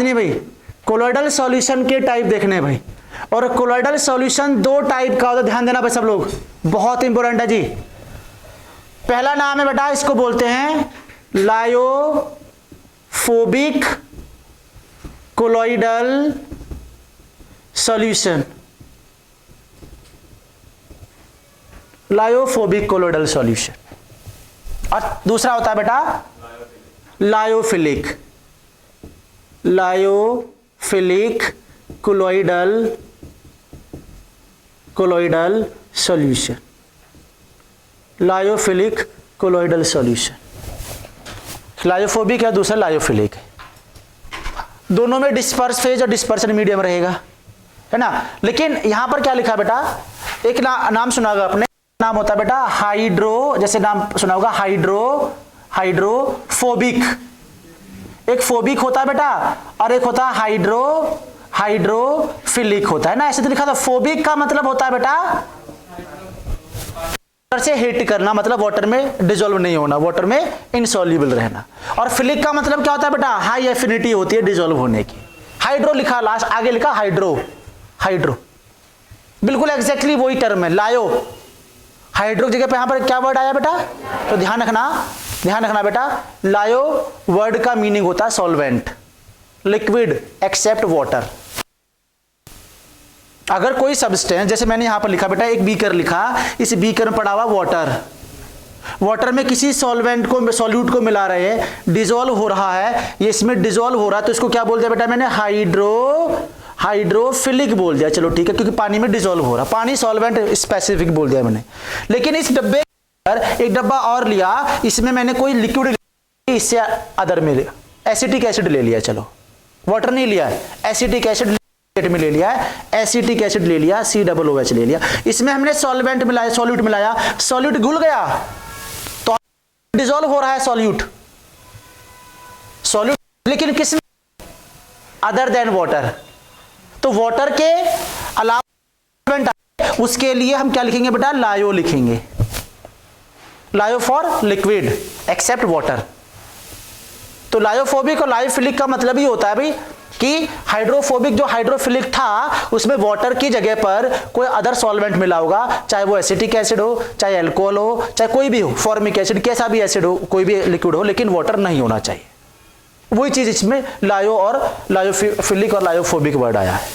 नहीं भाई, colloidal solution के टाइप देखने भाई, और कोलोइडल सॉल्यूशन दो टाइप का होता है, ध्यान देना भाई सब लोग, बहुत इंपॉर्टेंट है जी। पहला नाम है बेटा, इसको बोलते हैं lyophobic colloidal solution, lyophobic colloidal solution. और दूसरा होता है बेटा lyophilic, lyophilic colloidal solution, lyophilic colloidal solution. Lyophobic है, दूसरा लायोफिलिक है। दोनों में डिस्पर्स फेज और डिस्पर्सन मीडियम रहेगा, है ना। लेकिन यहां पर क्या लिखा है बेटा, एक नाम सुना होगा आपने, नाम होता है बेटा हाइड्रो, जैसे नाम सुना होगा हाइड्रोफोबिक। एक फोबिक होता है बेटा और एक होता है हाइड्रोफिलिक होता है ना, ऐसे तो लिखा था। फोबिक का मतलब होता है बेटा वाटर से हिट करना, मतलब वाटर में डिसॉल्व नहीं होना, वाटर में इनसॉल्युबल रहना। और फिलिक का मतलब क्या होता है बेटा, हाई एफिनिटी होती है डिसॉल्व होने की। हाइड्रो लिखा लास्ट, आगे लिखा हाइड्रो, बिल्कुल एग्जैक्टली वही टर्म है। लायो हाइड्रो की जगह पे यहां पर क्या वर्ड आया बेटा, तो ध्यान रखना बेटा, लायो वर्ड का मीनिंग होता है सॉल्वेंट, लिक्विड एक्सेप्ट वाटर। अगर कोई सब्सटेंस, जैसे मैंने यहां पर लिखा बेटा, एक बीकर लिखा, इस बीकर में पड़ा हुआ वाटर में किसी सॉल्वेंट को, सॉल्यूट को मिला रहे हैं, डिसॉल्व हो रहा है, ये इसमें डिसॉल्व हो रहा है, तो इसको क्या बोल दिया बेटा मैंने, हाइड्रोफिलिक बोल दिया। चलो ठीक है, क्योंकि पानी में डिसॉल्व हो रहा, पानी सॉल्वेंट स्पेसिफिक बोल दिया मैंने। लेकिन इस डब्बे पर एक डब्बा और लिया, इसमें मैंने कोई लिक्विड, इससे अदर में एसिटिक एसिड ले लिया, चलो वाटर नहीं लिया, एसिटिक एसिड में ले लिया है, एसिटिक एसिड ले लिया, COOH ले लिया, इसमें हमने सॉल्वेंट मिलाया, सॉल्यूट मिलाया, सॉल्यूट घुल गया तो डिसॉल्व हो रहा है सॉल्यूट, लेकिन किसमें, अदर देन वाटर। तो वाटर के अलावा उसके लिए हम क्या लिखेंगे बेटा, लायो लिखेंगे, लायो फॉर लिक्विड एक्सेप्ट वाटर। तो लायोफोबिक और लायोफिलिक का मतलब ही होता है भाई कि हाइड्रोफोबिक जो हाइड्रोफिलिक था, उसमें वाटर की जगह पर कोई अदर सॉल्वेंट मिला होगा, चाहे वो एसिटिक एसिड हो, चाहे अल्कोहल हो, चाहे कोई भी हो, फॉर्मिक एसिड, कैसा भी एसिड हो, कोई भी लिक्विड हो, लेकिन वाटर नहीं होना चाहिए। वही चीज इसमें लायो और लायोफिलिक और लायोफोबिक वर्ड आया है,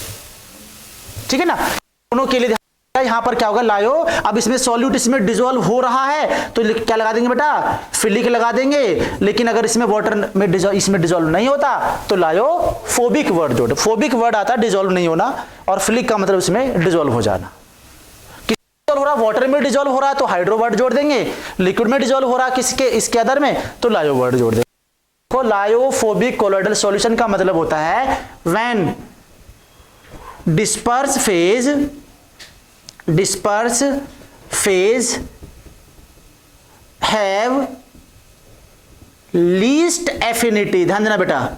ठीक है ना। दोनों के लिए यहां पर क्या होगा, लायो, अब इसमें सॉल्यूट इसमें डिसॉल्व हो रहा है तो क्या लगा देंगे बेटा, फिलिक लगा देंगे। लेकिन अगर इसमें वाटर में इसमें डिसॉल्व नहीं होता तो लायोफोबिक वर्ड जोड़, फोबिक वर्ड आता है डिसॉल्व नहीं होना, और फिलिक का मतलब इसमें डिसॉल्व हो जाना। किसमें हो रहा, वाटर में डिसॉल्व हो रहा है तो हाइड्रो वर्ड जोड़ देंगे, लिक्विड में डिसॉल्व हो रहा है किसके, इसके अदर में, तो लायो वर्ड जोड़ देंगे। तो लायोफोबिक कोलोइडल सॉल्यूशन का मतलब होता है when disperse phase have least affinity, ध्यान देना बेटा,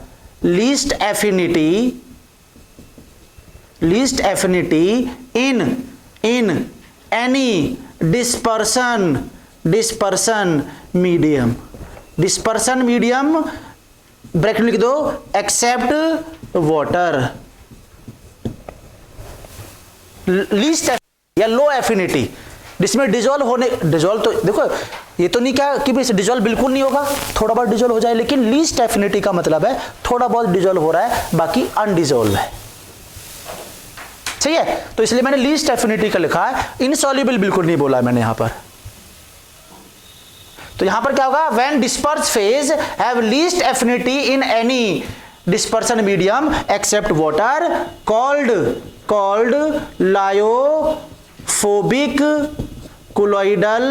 least affinity in any dispersion medium, bracket में लिख दो, एक्सेप्ट वाटर। लीस्ट या लो एफिनिटी, जिसमें डिसॉल्व होने, डिसॉल्व तो देखो ये तो नहीं क्या कि डिसॉल्व बिल्कुल नहीं होगा, थोड़ा बहुत डिसॉल्व हो जाए, लेकिन लीस्ट एफिनिटी का मतलब है थोड़ा बहुत डिसॉल्व हो रहा है, बाकी अनडिसॉल्व है, सही है। तो इसलिए मैंने लीस्ट एफिनिटी का लिखा है, इनसॉल्युबल बिल्कुल नहीं बोला है मैंने यहां पर। तो यहां पर क्या होगा, when disperse phase have least affinity in any dispersion medium except water, called lyophobic colloidal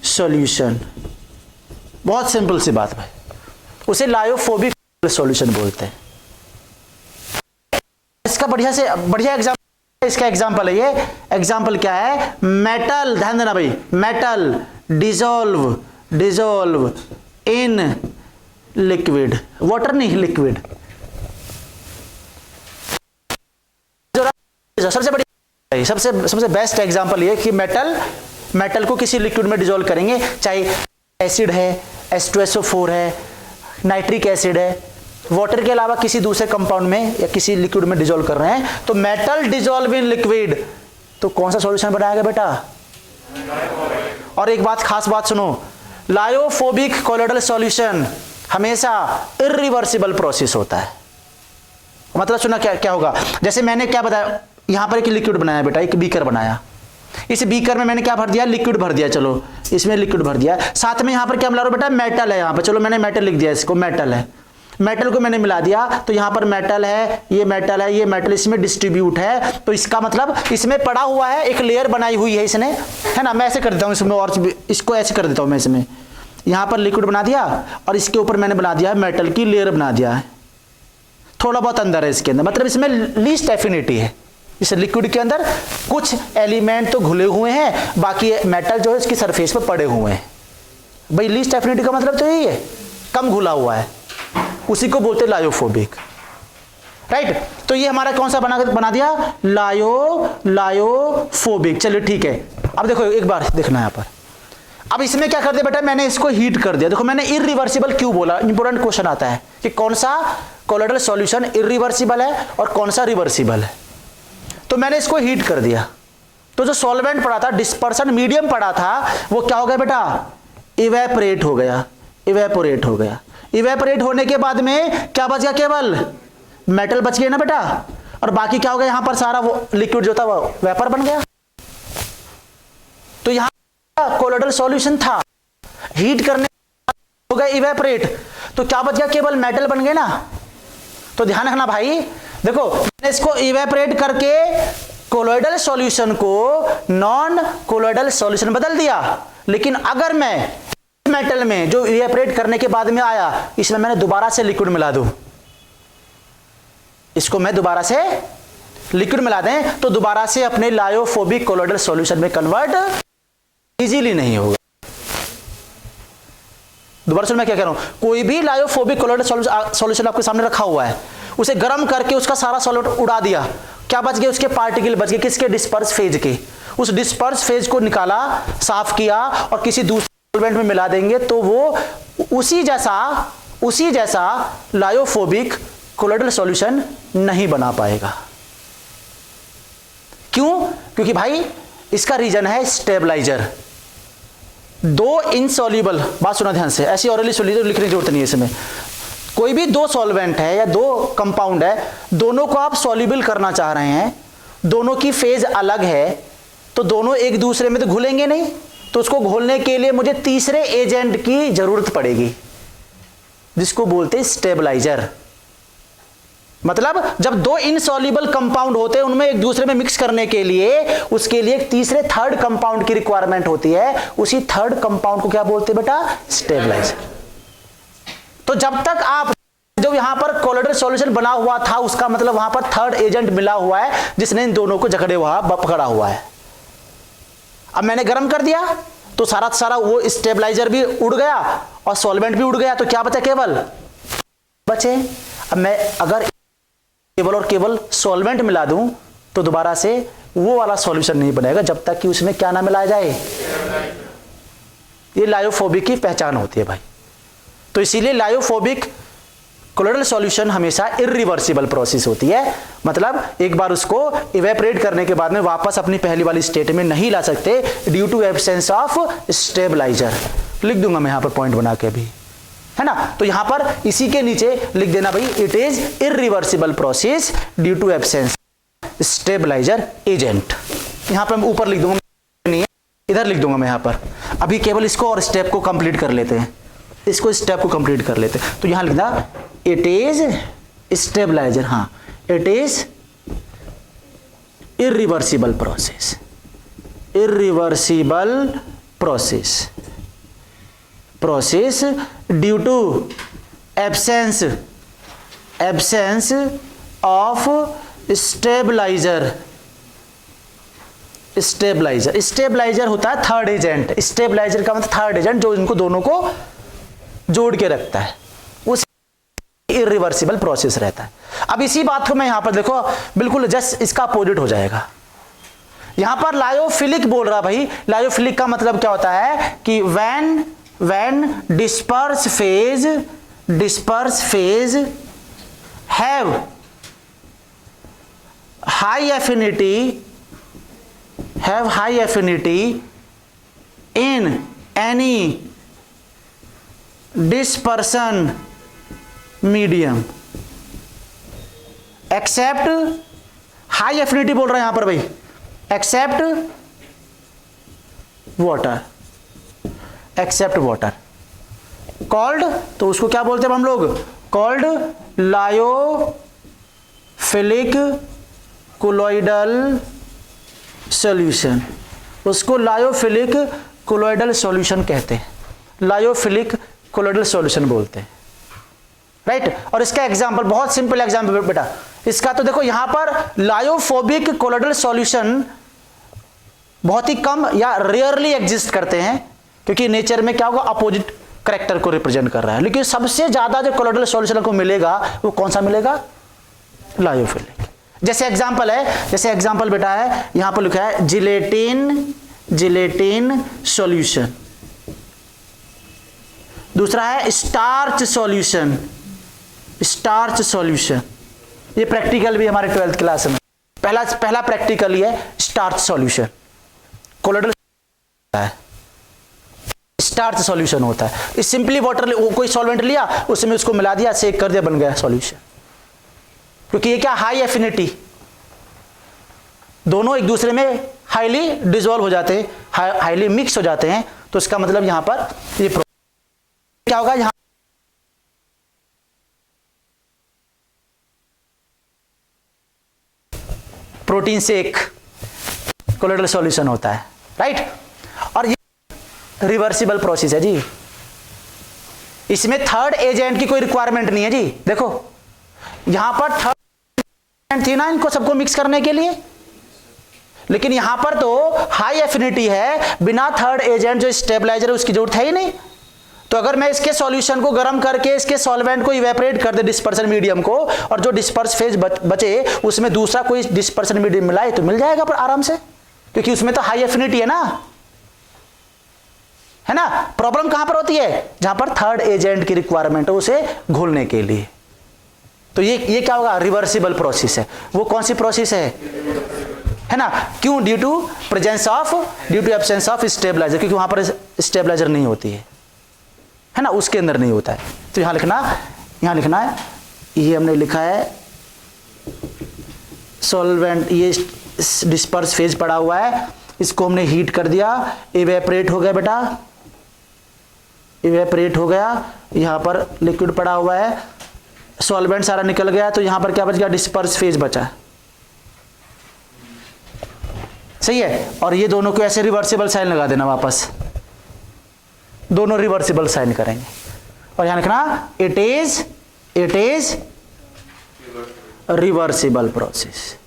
solution. बहुत सिंपल सी बात भाई, उसे लायोफोबिक सॉल्यूशन बोलते हैं। इसका बढ़िया एग्जांपल, इसका एग्जांपल है ये, एग्जांपल क्या है, मेटल, ध्यान देना भाई, metal dissolve in liquid, water नहीं लिक्विड। सबसे बेस्ट एग्जांपल ये कि मेटल को किसी लिक्विड में डिसॉल्व करेंगे, चाहे एसिड है, H2SO4 है, नाइट्रिक एसिड है, वाटर के अलावा किसी दूसरे कंपाउंड में या किसी लिक्विड में डिसॉल्व कर रहे हैं, तो मेटल डिसॉल्व इन लिक्विड, तो कौन सा सॉल्यूशन बनाएगा बेटा? और एक बात, खास बात सुनो, लायोफोबिक कोलोइडल सॉल्यूशन हमेशा इरिवर्सिबल प्रोसेस होता है। मतलब सुना क्या क्या होगा, जैसे मैंने क्या बताया, यहां पर एक लिक्विड बनाया बेटा, एक बीकर बनाया, इस बीकर में मैंने क्या भर दिया? लिक्विड भर दिया। चलो इसमें लिक्विड भर दिया, साथ में यहां पर क्या मिला रहा हूं बेटा? मेटल है यहां पर। चलो मैंने मेटल लिख दिया, इसको मेटल है, मेटल को मैंने मिला दिया, तो यहां पर मेटल है, ये मेटल है, ये मेटल इसमें डिस्ट्रीब्यूट है, तो इसका मतलब इसमें पड़ा हुआ है, एक लेयर बनाई हुई है इसने, है ना। मैं ऐसे कर देता हूं इसमें, और इसको ऐसे कर देता हूं मैं, इसमें यहां पर लिक्विड बना दिया और इसके ऊपर मैंने बना दिया मेटल की लेयर बना दिया है, थोड़ा बहुत अंदर है इसके अंदर, मतलब इसमें लीस्ट एफिनिटी है। इस लिक्विड के अंदर कुछ एलिमेंट तो घुले हुए हैं, बाकी मेटल जो है इसकी सरफेस पर पड़े हुए हैं। भाई लीस्ट एफिनिटी का मतलब तो यही है, कम घुला हुआ है, उसी को बोलते हैं लायोफोबिक, राइट। तो ये हमारा कौन सा बना दिया? लायोफोबिक। चलिए ठीक है, अब देखो एक बार देखना यहां पर, अब इसमें क्या कर दिया बेटा? मैंने इसको हीट कर दिया। देखो मैंने इरिवर्सिबल क्यों बोला? इंपॉर्टेंट क्वेश्चन आता है कि कौन सा कोलोइडल सॉल्यूशन इरिवर्सिबल है और कौन सा रिवर्सिबल है। तो मैंने इसको हीट कर दिया, तो जो सॉल्वेंट पड़ा था, डिस्पर्सन मीडियम पड़ा था, वो क्या हो गया बेटा? इवेपोरेट हो गया, इवेपोरेट हो गया। इवेपोरेट होने के बाद में क्या बच गया? केवल मेटल बच गया ना बेटा, और बाकी क्या हो गया? यहां पर सारा वो लिक्विड जो था वो वेपर बन गया। तो यहां कोलोइडल सॉल्यूशन था, हीट करने हो गया इवेपोरेट, तो क्या बच गया? केवल मेटल बन गए ना। तो ध्यान रखना भाई, देखो मैंने इसको इवेपोरेट करके कोलोइडल सॉल्यूशन को नॉन कोलोइडल सॉल्यूशन बदल दिया, लेकिन अगर मैं मेटल में जो इवेपोरेट करने के बाद में आया, इसमें मैंने दोबारा से लिक्विड मिला दूं, इसको मैं दोबारा से लिक्विड मिला दें, तो दोबारा से अपने लायोफोबिक कोलोइडल सॉल्यूशन में कन्वर्ट इजीली नहीं होगा। दोबारा से मैं क्या कह रहा हूं, कोई भी लायोफोबिक कोलोइडल सॉल्यूशन आपके सामने रखा हुआ है, उसे गर्म करके उसका सारा सॉल्वेंट उड़ा दिया, क्या बच गए? उसके पार्टिकल बच गए, किसके? डिस्पर्स फेज के। उस डिस्पर्स फेज को निकाला, साफ किया और किसी दूसरे सॉल्वेंट में मिला देंगे, तो वो उसी जैसा लायोफोबिक कोलोइडल सॉल्यूशन नहीं बना पाएगा। क्यों? क्योंकि भाई इसका रीजन है स्टेबलाइजर। दो इनसॉल्युबल, बात सुना ध्यान से, ऐसी ऑरली सॉल्यूशन लिखने की जरूरत नहीं है इसमें। कोई भी दो सॉल्वेंट है या दो कंपाउंड है, दोनों को आप सॉल्युबल करना चाह रहे हैं, दोनों की फेज अलग है, तो दोनों एक दूसरे में तो घुलेंगे नहीं, तो उसको घोलने के लिए मुझे तीसरे एजेंट की जरूरत पड़ेगी, जिसको बोलते हैं स्टेबलाइजर। मतलब जब दो इनसॉल्युबल कंपाउंड होते हैं, उनमें एक दूसरे में मिक्स करने के लिए उसके लिए एक तीसरे थर्ड कंपाउंड की रिक्वायरमेंट होती है, उसी थर्ड कंपाउंड को क्या बोलते हैं बेटा? स्टेबलाइजर। तो जब तक आप जो यहां पर कोलोइडल सॉल्यूशन बना हुआ था, उसका मतलब वहां पर थर्ड एजेंट मिला हुआ है, जिसने इन दोनों को जकड़े हुआ पकड़ा हुआ है। अब मैंने गर्म कर दिया, तो सारा वो स्टेबलाइजर भी उड़ गया और सॉल्वेंट भी उड़ गया, तो क्या बचा? केवल बचे। अब मैं अगर केवल और केवल सॉल्वेंट मिला दूं, तो दोबारा से वो वाला सॉल्यूशन नहीं बनेगा जब तक कि उसमें क्या ना मिलाया जाए। ये लायोफोबिक की पहचान होती है भाई। तो इसीलिए लायोफोबिक कोलोइडल सॉल्यूशन हमेशा इरिवर्सिबल प्रोसेस होती है, मतलब एक बार उसको इवेपोरेट करने के बाद में वापस अपनी पहली वाली स्टेट में नहीं ला सकते, due to absence of stabiliser. लिख दूंगा मैं यहां पर पॉइंट बना के भी, है ना। तो यहां पर इसी के नीचे लिख देना भाई, it is irreversible process due to absence stabiliser agent. यहां पर मैं ऊपर लिख दूंगा, नहीं इधर लिख दूंगा मैं यहां पर। अभी केवल इसको और स्टेप को कंप्लीट कर लेते हैं, इसको स्टेप को कंप्लीट कर लेते हैं। तो यहां लिखना इट इज स्टेबलाइजर, हाँ it is irreversible process, irreversible process due to absence of stabiliser. Stabiliser होता है थर्ड एजेंट। स्टेबलाइजर का मतलब थर्ड एजेंट, जो इनको दोनों को जोड़ के रखता है, उस इरिवर्सिबल प्रोसेस रहता है। अब इसी बात को मैं यहां पर देखो, बिल्कुल जस्ट इसका अपोजिट हो जाएगा। यहां पर लायोफिलिक बोल रहा भाई, लायोफिलिक का मतलब क्या होता है कि when disperse phase have high affinity in any dispersion medium except high affinity बोल रहा है यहां पर भाई, एक्सेप्ट वाटर कॉल्ड, तो उसको क्या बोलते हैं हम लोग, कॉल्ड लायोफिलिक कोलॉइडल सॉल्यूशन, उसको लायोफिलिक कोलॉइडल सॉल्यूशन कहते हैं, लायोफिलिक कोलॉइडल सॉल्यूशन बोलते हैं, राइट। और इसका एग्जांपल बहुत सिंपल एग्जांपल बेटा, इसका तो देखो यहां पर लायोफोबिक कोलॉइडल सॉल्यूशन बहुत ही कम या रेयरली एग्जिस्ट करते हैं, क्योंकि नेचर में क्या होगा, अपोजिट करैक्टर को रिप्रेजेंट कर रहा है। लेकिन सबसे ज्यादा जो कोलॉइडल सॉल्यूशन को मिलेगा वो कौन सा मिलेगा, लायोफिलिक। जैसे एग्जांपल है, जैसे एग्जांपल बेटा है यहां पर लिखा है जिलेटिन सॉल्यूशन, दूसरा है स्टार्च सॉल्यूशन, ये प्रैक्टिकल भी हमारे 12th क्लास में पहला प्रैक्टिकल ही है, स्टार्च सॉल्यूशन कोलॉइडल है, स्टार्च सॉल्यूशन होता है। इस सिंपली वाटर कोई सॉल्वेंट लिया, उसमें उसको मिला दिया, सेक कर दिया, बन गया सॉल्यूशन। क्योंकि ये क्या, हाई एफिनिटी, दोनों एक दूसरे में हाईली डिसॉल्व हो जाते हैं, हाईली मिक्स हो जाते हैं। तो इसका मतलब यहां पर ये क्या होगा, यहां प्रोटीन से एक कोलॉइडल सॉल्यूशन होता है, राइट। और ये रिवर्सिबल प्रोसेस है जी, इसमें थर्ड एजेंट की कोई रिक्वायरमेंट नहीं है जी। देखो यहां पर थर्ड एजेंट थी ना इनको सबको मिक्स करने के लिए, लेकिन यहां पर तो हाई एफिनिटी है, बिना थर्ड एजेंट जो स्टेबलाइजर है उसकी जरूरत है ही नहीं। तो अगर मैं इसके सॉल्यूशन को गर्म करके इसके सॉल्वेंट को इवेपोरेट कर दे डिस्पर्सन मीडियम को, और जो डिस्पर्स फेज बचे उसमें दूसरा कोई डिस्पर्सन मीडियम मिलाए तो मिल जाएगा पर आराम से, क्योंकि उसमें तो हाई एफिनिटी है ना। प्रॉब्लम कहां पर होती है, जहां पर थर्ड एजेंट की रिक्वायरमेंट है उसे घोलने के लिए। तो ये क्या होगा, रिवर्सिबल प्रोसेस है। वो कौन सी प्रोसेस है ना, क्यों, due to absence of stabiliser, क्योंकि वहां पर स्टेबलाइजर नहीं होती है ना, उसके अंदर नहीं होता है। तो यहां लिखना है, ये हमने लिखा है सॉल्वेंट, ये डिस्पर्स फेज पड़ा हुआ है, इसको हमने हीट कर दिया, इवेपोरेट हो गया बेटा, इवेपोरेट हो गया, यहां पर लिक्विड पड़ा हुआ है, सॉल्वेंट सारा निकल गया, तो यहां पर क्या बच गया, डिस्पर्स फेज बचा, सही है। और ये दोनों को ऐसे रिवर्सिबल साइन लगा देना वापस, दोनों रिवर्सिबल साइन करेंगे। और यहां लिखना इट इज रिवर्सिबल प्रोसेस।